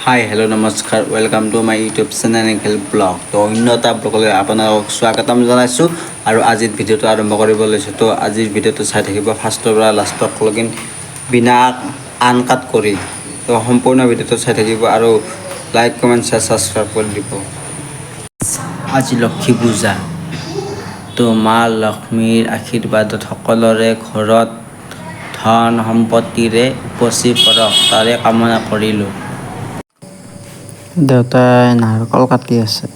Hi hello' নমস্কাৰ welcome to my YouTube channel blog তো অন্য এটা ব্লগলৈ আপোনালোকক স্বাগতম জনাইছোঁ আৰু আজিৰ ভিডিঅ'টো আৰম্ভ কৰিব লৈছোঁ তো আজিৰ ভিডিঅ'টো চাই থাকিব ফাৰ্ষ্টৰ পৰা লাষ্টলৈকে বিনা আনকাট কৰি তো সম্পূৰ্ণ ভিডিঅ'টো চাই থাকিব আৰু লাইক কমেণ্ট শ্বেয়াৰ ছাবস্ক্ৰাইব কৰি দিব। আজি লক্ষী পূজা তো মা লক্ষ্মীৰ আশীৰ্বাদত সকলোৰে ঘৰত ধন সম্পত্তিৰে উপচি পৰক তাৰে কামনা কৰিলোঁ। দেউতাই নাৰিকল কাটি আছে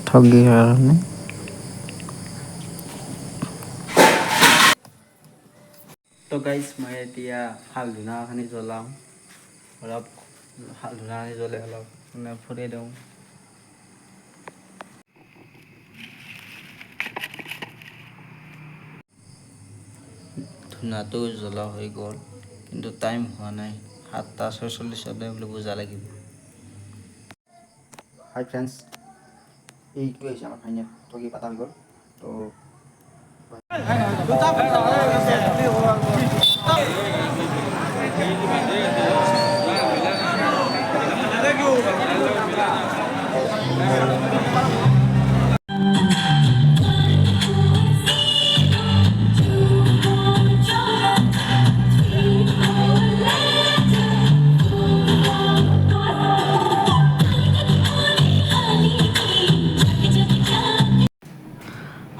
ঠগিৰ কাৰণে। তো গাইজ মই এতিয়া শাল ধূনাখিনি জ্বলাওঁ, অলপ শাল ধূনাখিনি জ্বলে অলপ মানে ফুৰাই দিওঁ। ধূনাটো জ্বলা হৈ গ'ল কিন্তু টাইম হোৱা নাই, 7:46 বোলে পূজা লাগিব। হাই ফ্ৰেণ্ডছ, এইটো হৈছে আমাৰ ভাইনে ঠগি পাতা হৈ গ'ল। তো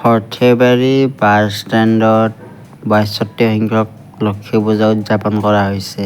সৰ্থেবাৰী বাছ ষ্টেণ্ডত ৬২ সংখ্যক লক্ষী পূজা উদযাপন কৰা হৈছে।